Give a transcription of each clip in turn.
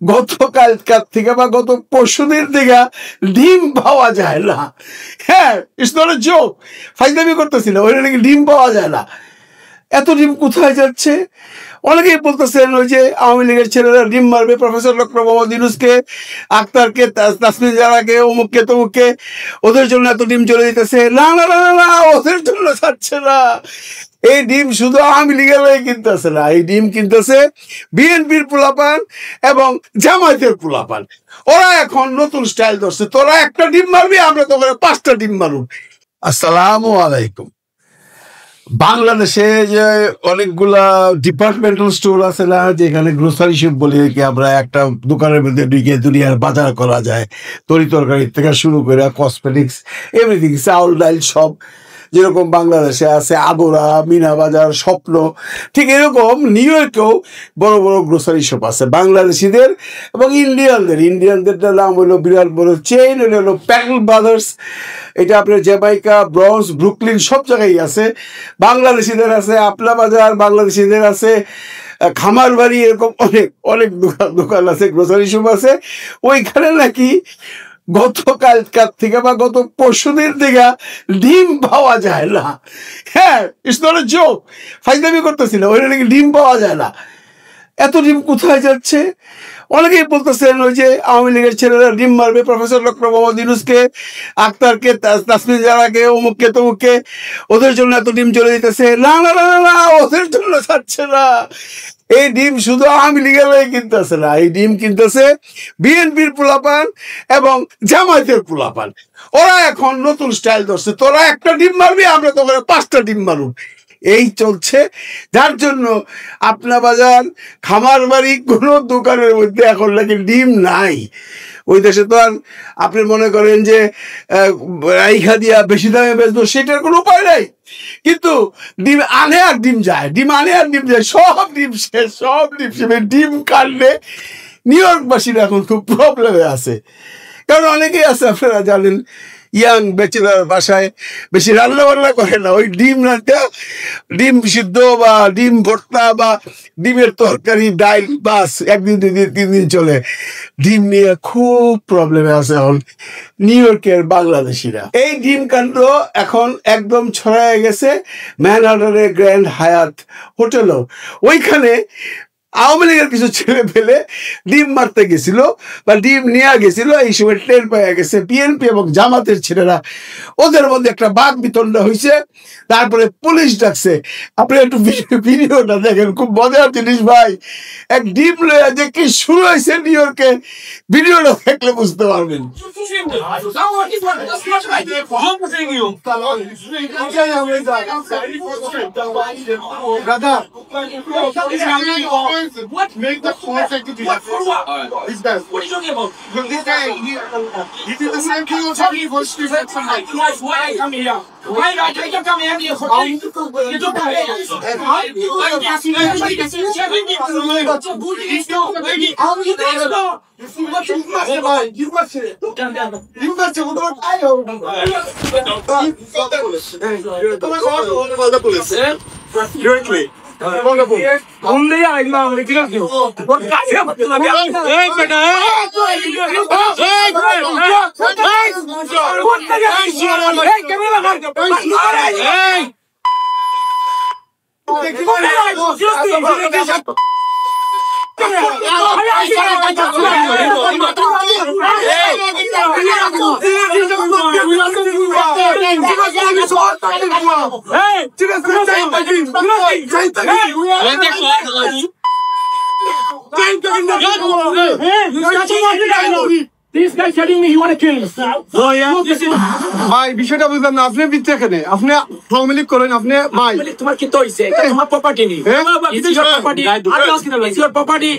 গতকালকার থেকে বা গত পরশুদিন থেকে ডিম পাওয়া যায় না। হ্যাঁ, ইটস নট এ জোক, ফাইজলামি করতেছি না। ওইটা নাকি ডিম পাওয়া যায় না। এত ডিম কোথায় যাচ্ছে? অনেকেই বলতেছেন ওই যে আওয়ামী লীগের ছেলেরা ডিম মারবে, প্রফেসর ডক্টর মোহাম্মদ ইউনূসকে, আক্তারকে, তাসমিন জারাকে, অমুককে তমুককে, ওদের জন্য এত ডিম চলে যেতেছে। না না না না, ওদের জন্য যাচ্ছে না। এই ডিম শুধু আওয়ামী লীগেরাই কিনতেছে না, এই ডিম কিনতেছে বিএনপির পোলাপান এবং জামায়াতের পোলাপান। ওরা এখন নতুন স্টাইল ধরছে, তোরা একটা ডিম মারবি, আমরা তোকে 5টা ডিম মারব। আসসালামু আলাইকুম। বাংলাদেশে যে অনেকগুলা ডিপার্টমেন্টাল স্টোর আছে না, যেখানে গ্রোসারি শপ বলি কি আমরা, একটা দোকানের মধ্যে ঢুকে দুনিয়ার বাজার করা যায়, তরি তরকারি থেকে শুরু করে কসমেটিক্স, এভরিথিং, চাউল ডাল সব। যেরকম বাংলাদেশে আছে আগোরা, মিনা বাজার, স্বপ্ন, ঠিক এরকম নিউ ইয়র্কেও বড় বড় গ্রোসারি শপ আছে বাংলাদেশিদের এবং ইন্ডিয়ানদের নাম হলো বিরাট বড় চেইন, হলো প্যাটেল ব্রাদার্স। এটা আপনার জ্যামাইকা, ব্রঞ্জ, ব্রুকলিন সব জায়গায় আছে। বাংলাদেশিদের আছে আপনা বাজার, বাংলাদেশিদের আছে খামার বাড়ি, এরকম অনেক অনেক দোকান আছে, গ্রোসারি শপ আছে। ওইখানে নাকি গতকালকার থেকে বা গত পরশুদিন থেকে ডিম পাওয়া যায় না। হ্যাঁ, ইটস নট এ জোক, ফাইজলামি করতেছি না। ওইটা নাকি ডিম পাওয়া যায় না। এত ডিম কোথায় যাচ্ছে? অনেকেই বলতেছেন ওই যে আওয়ামী লীগের ছেলেরা ডিম মারবে, প্রফেসর ডক্টর মোহাম্মদ ইউনূসকে, আক্তারকে, তাসমিন জারাকে, অমুককে তমুককে, ওদের জন্য এত ডিম চলে যেতেছে। না না না না, ওদের জন্য যাচ্ছে না। এই ডিম শুধু আওয়ামী লীগেরাই কিনতেছে না, এই ডিম কিনতেছে বিএনপির পোলাপান এবং জামায়াতের পোলাপান। ওরা এখন নতুন স্টাইল ধরছে, তোরা একটা ডিম মারবি, আমরা তোকে 5টা ডিম মারব। এই চলছে, যার জন্য আপনা বাজার, খামার বাড়ি, কোনো দোকানের মধ্যে এখন নাকি ডিম নাই। ওই দেশে তো আর আপনি মনে করেন যে রাইখা দিয়া বেশি দামে বেচবো, সেটার কোনো উপায় নাই। কিন্তু ডিম আনে আর ডিম যায়, ডিম আনে আর ডিম যায়, সব ডিম শেষ, সব ডিম শেষ। ডিম কাটলে নিউ ইয়র্কবাসীরা এখন খুব প্রবলেমে আছে। কারণ অনেকেই আছে, আপনারা জানেন, ইয়াং ব্যাচেলার, বাসায় বেশি রান্না বান্না করে না, ওই ডিম রান্না, ডিম সিদ্ধ বা ডিম ভর্তা বা ডিমের তরকারি, ডাইল, বাস, 1 দিন 2 দিন 3 দিন চলে। ডিম নিয়ে খুব প্রবলেমে আছে এখন নিউ ইয়র্কের বাংলাদেশিরা। এই ডিম কাণ্ড এখন একদম ছড়ায় গেছে ম্যানহাটনের গ্র্যান্ড হায়াত হোটেলও। ওইখানে আওয়ামী লীগের কিছু ছেলে পেলে ডিম মারতে গেছিল বা ডিম নিয়ে গেছিল, এই সময় টের পাওয়া গেছে বিএনপি এবং জামাতের ছেলেরা, ওদের মধ্যে একটা বাক বিতণ্ডা হয়েছে। তারপরে পুলিশ ডাকছে। আপনি একটু ভিডিওটা দেখেন, খুব মজার জিনিস ভাই। এক ডিম লয়া যে কি শুরু হয়েছে নিউ ইয়র্কে, ভিডিওটা দেখলে বুঝতে পারবেন। What? Make the perfect to do that. It's that. What are you talking about? This guy, he did the same thing on Charlie for Street. Why come here? Why not? I can come here. You don't come Directly. Only I know. What This guy telling me he want to kill us. Oh yeah. ভাই বিষয়টা বুঝলাম না, আপনি বিচ্ছে এখানে, আপনি আওয়ামী লীগ করেন, আপনি ভাই তোমার কি তো হইছে? তোমার প্রপার্টি নেই। It's your property. It's your property.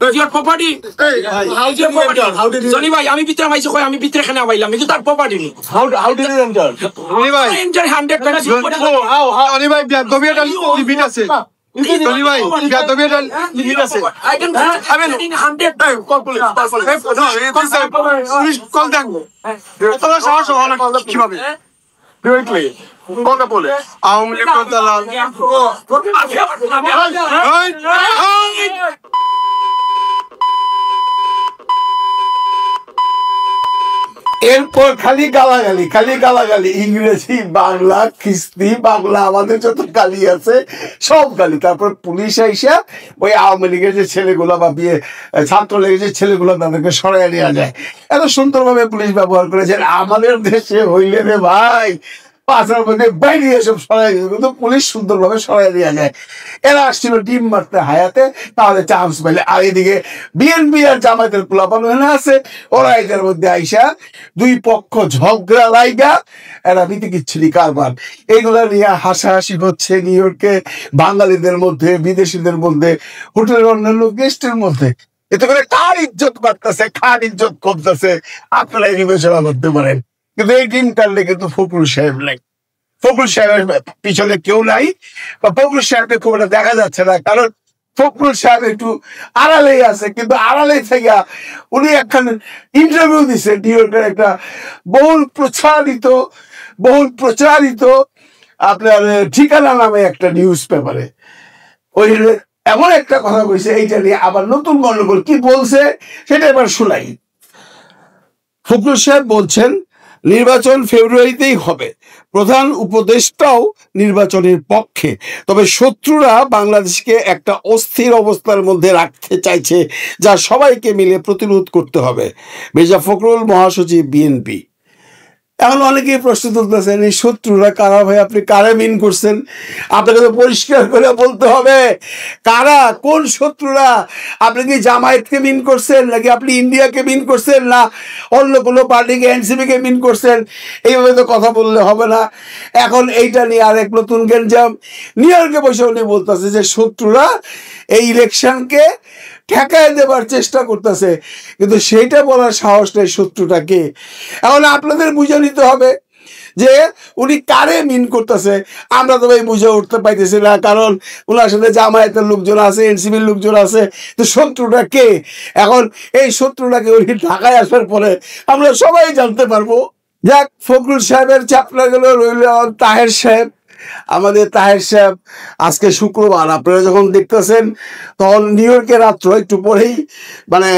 It's your property. How did you enter? How did you? Johnny ভাই, আমি ভিতরে আইছি কই, আমি ভিতরে এখানে আইলাম, কিন্তু তার প্রপার্টি নেই। How did you enter? Oni ভাই, Enter 100%. Oni ভাই বিয়াদবিয়াটা লিমিট আছে। Oni ভাই বিয়াদবিয়াটা লিমিট আছে। I can I mean in 100 call police, call police. Police call দেন। তোরা সাহস হলো কিভাবে? Directly. Call the police. Awami League দালাল। এরপর খালি গালাগালি ইংরেজি, বাংলা, খিস্তি, বাংলা, আমাদের যত গালি আছে সব গালি। তারপর পুলিশ আইসা ওই আওয়ামী লীগের যে ছেলেগুলো বা ছাত্রলীগের যে ছেলেগুলো তাদেরকে সরাই নেওয়া যায়। এত সুন্দরভাবে পুলিশ ব্যবহার করেছেন। আমাদের দেশে হইলে রে ভাই পাঁচের মধ্যে বাইরে এসব সরাই দিত, কিন্তু পুলিশ সুন্দরভাবে সরাই দেওয়া যায়। এরা আসছিল ডিম মারতে হায়াতে, তাহলে চান্স পেলে। আর এদিকে বিএনপি আর জামায়াতের পোলাপান হয়ে আছে, ওরা এদের মধ্যে আইসা দুই পক্ষ ঝগড়া লাইগা এরা বিতিকিচ্ছিরি কারবার। এইগুলা নিয়ে হাসাহাসি হচ্ছে নিউ ইয়র্কে, বাঙালিদের মধ্যে, বিদেশিদের মধ্যে, হোটেলের অন্যান্য গেস্টের মধ্যে। এতে করে কার ইজ্জত বাড়তেছে, কার ইজ্জত কমতেছে আপনারা বিবেচনা করতে পারেন। কিন্তু এই টিম কাটলে কিন্তু ফখরুল সাহেব নাই, ফখরুল সাহেবের পিছনে কেউ নাই, বা ফখরুল সাহেবকে খুব একটা দেখা যাচ্ছে না, কারণ ফখরুল সাহেব একটু আড়ালেই আছে। কিন্তু আড়ালে থেকে উনি একখান ইন্টারভিউ দিচ্ছে নিউ ইয়র্কের একটা বহুল প্রচারিত আপনার ঠিকানা নামে একটা নিউজ পেপারে। ওই এমন একটা কথা কইছে, এইটা নিয়ে আবার নতুন গন্ডগোল। কি বলছে সেটা এবার শোনাই। ফখরুল সাহেব বলছেন, নির্বাচন ফেব্রুয়ারিতেই হবে, প্রধান উপদেষ্টাও নির্বাচনের পক্ষে, তবে শত্রুরা বাংলাদেশকে একটা অস্থির অবস্থার মধ্যে রাখতে চাইছে, যা সবাইকে মিলে প্রতিরোধ করতে হবে। মির্জা ফখরুল, মহাসচিব, বিএনপি। এখন অনেকেই প্রশ্ন তুলতেছেন, এই শত্রুরা কারা ভাই? আপনি কারা মিন করছেন? আপনাকে তো পরিষ্কার করে বলতে হবে কারা, কোন শত্রুরা। আপনি কি জামায়াতকে মিন করছেন, নাকি আপনি ইন্ডিয়াকে মিন করছেন, না অন্য কোনো পার্টিকে, এনসিপিকে মিন করছেন? এইভাবে তো কথা বললে হবে না। এখন এইটা নিয়ে আরেক নতুন গেঞ্জাম। নিউ ইয়র্কে বসে উনি বলতেছে যে শত্রুরা এই ইলেকশনকে ঠেকায় দেবার চেষ্টা করতেছে, কিন্তু সেইটা বলার সাহস নেই শত্রুটাকে। এখন আপনাদের বুঝে নিতে হবে যে উনি কারে মিন করতেছে। আমরা তো ভাই বুঝে উঠতে পাইতেছি না, কারণ ওনার সাথে জামায়াতের লোকজন আছে, এনসিপির লোকজন আছে। তো শত্রুটা কে? এখন এই শত্রুটাকে উনি ঢাকায় আসার পরে আমরা সবাই জানতে পারবো। যাক, ফখরুল সাহেবের চ্যাপ্টার গেল। রইল তাহের সাহেব। আমাদের তাহের সাহেব আজকে শুক্রবার, আপনারা যখন দেখতেছেন তখন নিউ ইয়র্কে রাত্র একটু পরেই মানে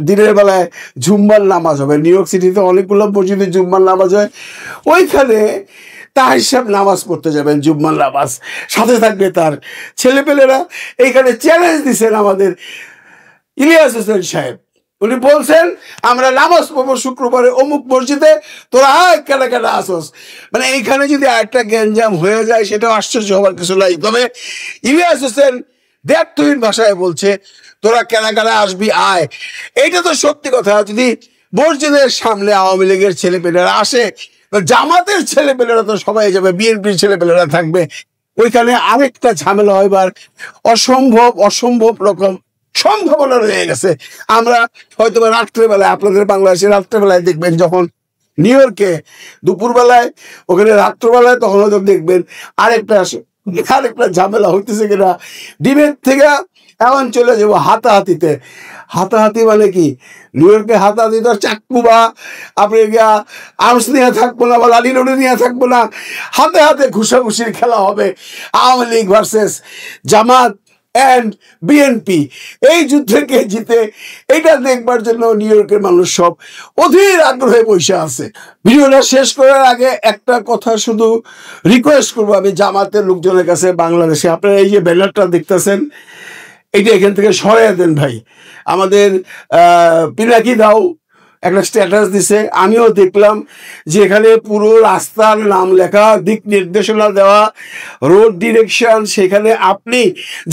দিনের বেলায় জুম্মার নামাজ হবে। নিউ ইয়র্ক সিটিতে অনেকগুলো মসজিদে জুম্মার নামাজ হয়, ওইখানে তাহের সাহেব নামাজ পড়তে যাবেন, জুম্মার নামাজ। সাথে থাকবে তার ছেলেপেলেরা। এইখানে চ্যালেঞ্জ দিচ্ছেন আমাদের ইলিয়াস হোসেন সাহেব। উনি বলছেন, আমরা নামাজ পড়বো শুক্রবারে অমুক মসজিদে, তোরা কেনা কেনা আসস। মানে এইখানে যদি আরেকটা গ্যাঞ্জাম হয়ে যায় সেটাও আশ্চর্য হওয়ার কিছু নাই। তবে ইলিয়াস হোসেন দ্ব্যর্থহীন ভাষায় বলছে, তোরা কেনা কেনা আসবি, আয়। এইটা তো সত্যি কথা। যদি মসজিদের সামনে আওয়ামী লীগের ছেলেপেলেরা আসে, জামাতের ছেলেপেলেরা তো সবাই যাবে, বিএনপির ছেলেপেলেরা থাকবে। ওইখানে আরেকটা ঝামেলা হইবার অসম্ভব রকম সম্ভাবনা রয়ে গেছে। আমরা হয়তো রাত্রেবেলায়, আপনাদের বাংলাদেশের রাত্রেবেলায় দেখবেন, যখন নিউ ইয়র্কে দুপুরবেলায়, ওখানে রাত্রবেলায়, তখন হয়তো দেখবেন আরেকটা ঝামেলা হইতেছে কিনা। ডিবেট থেকে এখন চলে যাবো হাতাহাতিতে। হাতাহাতি মানে কি? নিউ ইয়র্কে হাতাহাতি তো চাকু বা আপনি আর্মস নিয়ে থাকবো না, বা লাঠি লড়ি নিয়ে থাকবো না, হাতে হাতে ঘুষাঘুষির খেলা হবে। Awami League versus Jamaat and BNP. এই যুদ্ধকে জিতে এটা দেখবার জন্য নিউ ইয়র্কের মানুষ সব অধীর আগ্রহে বসে আছে। ভিডিওটা শেষ করার আগে একটা কথা শুধু রিকোয়েস্ট করবো আমি জামাতের লোকজনের কাছে বাংলাদেশে। আপনারা এই যে ব্যানারটা দেখতেছেন, এইটা এখান থেকে সরাই দেন ভাই। আমাদের পিনাকি দাও একটা স্ট্যাটাস দিছে, আমিও দেখলাম, যে এখানে পুরো রাস্তার নাম লেখা, দিক নির্দেশনা দেওয়া, রোড ডিরেকশন। সেখানে আপনি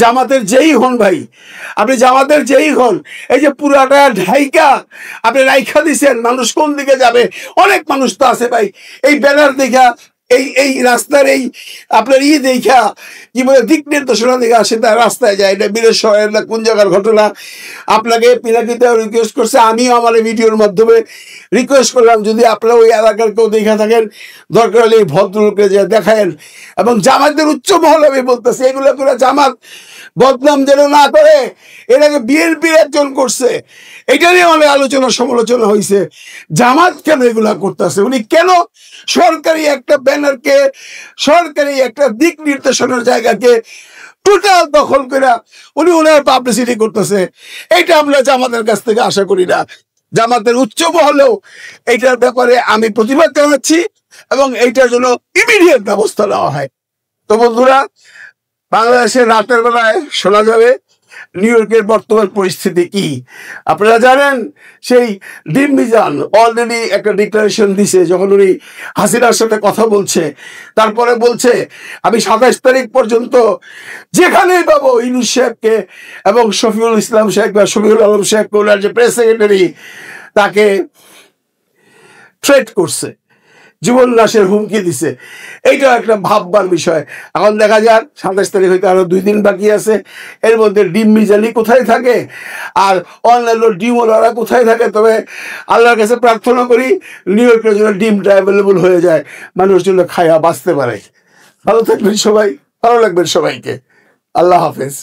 জামাতের যেই হন ভাই, আপনি জামাতের যেই হন, এই যে পুরাটা ঢাইকা আপনি রাইখা দিছেন, মানুষ কোন দিকে যাবে। অনেক মানুষ তো আছে ভাই, এই ব্যানার দেখা, এই রাস্তার এই আপনার দেখা কি বলে দিক নির্দেশনা দেখা সেটা রাস্তায় যায়। এটা বীরের শহরের না কোন জায়গার ঘটনা। আপনাকে পিনাকিতে রিকোয়েস্ট করছে, আমিও আমার ভিডিওর মাধ্যমে রিকোয়েস্ট করলাম, যদি আপনারা ওই এলাকার কেউ দেখা থাকেন, দরকার হলে এই ভদ্রলোককে যে দেখায়েন। এবং জামাতের উচ্চ মহল আমি বলতেছি, এগুলো করে জামাত বদনাম যেন না করে। এর আগে বিএনপির একজন করছে, এটা নিয়ে অনেক আলোচনা সমালোচনা হয়েছে। জামাত কেন এগুলা করতেছে? উনি কেন সরকারি একটা ব্যানারকে, সরকারি একটা দিক নির্দেশনার জায়গাকে টোটাল দখল করে উনি ওনার পাবলিসিটি করতেছে? এটা আমরা জামাতের কাছ থেকে আশা করি না। জামাতের উচ্চ মহলেও এইটার ব্যাপারে আমি প্রতিবাদ জানাচ্ছি এবং এইটার জন্য ইমিডিয়েট ব্যবস্থা নেওয়া হয়। তো বন্ধুরা, বাংলাদেশের রাতের বেলায় শোনা যাবে নিউ ইয়র্কের বর্তমান পরিস্থিতি কি। আপনারা জানেন সেই ডিম মিজান অলরেডি একটা ডিক্লারেশন দিছে, যখন উনি হাসিনার সাথে কথা বলছে, তারপরে বলছে আমি 27 তারিখ পর্যন্ত যেখানেই পাবো ইউনূস সাহেবকে এবং শফিউল ইসলাম সাহেব বা শফিউল আলম সাহেবকে, ওনার যে প্রেস সেক্রেটারি, তাকে থ্রেট করছে, জীবন নাশের হুমকি দিছে। এইটা একটা ভাববার বিষয়। এখন দেখা যাক 27 তারিখ হইতে আরো 2 দিন বাকি আছে, এর মধ্যে ডিম মিজানি কোথায় থাকে আর অন্যান্য ডিমওয়ালারা কোথায় থাকে। তবে আল্লাহর কাছে প্রার্থনা করি নিউ ইয়র্কের জন্য ডিমটা অ্যাভেলেবল হয়ে যায়, মানুষ জন্য খায়া বাঁচতে পারে। ভালো থাকবেন সবাই, ভালো লাগবেন সবাইকে। আল্লাহ হাফেজ।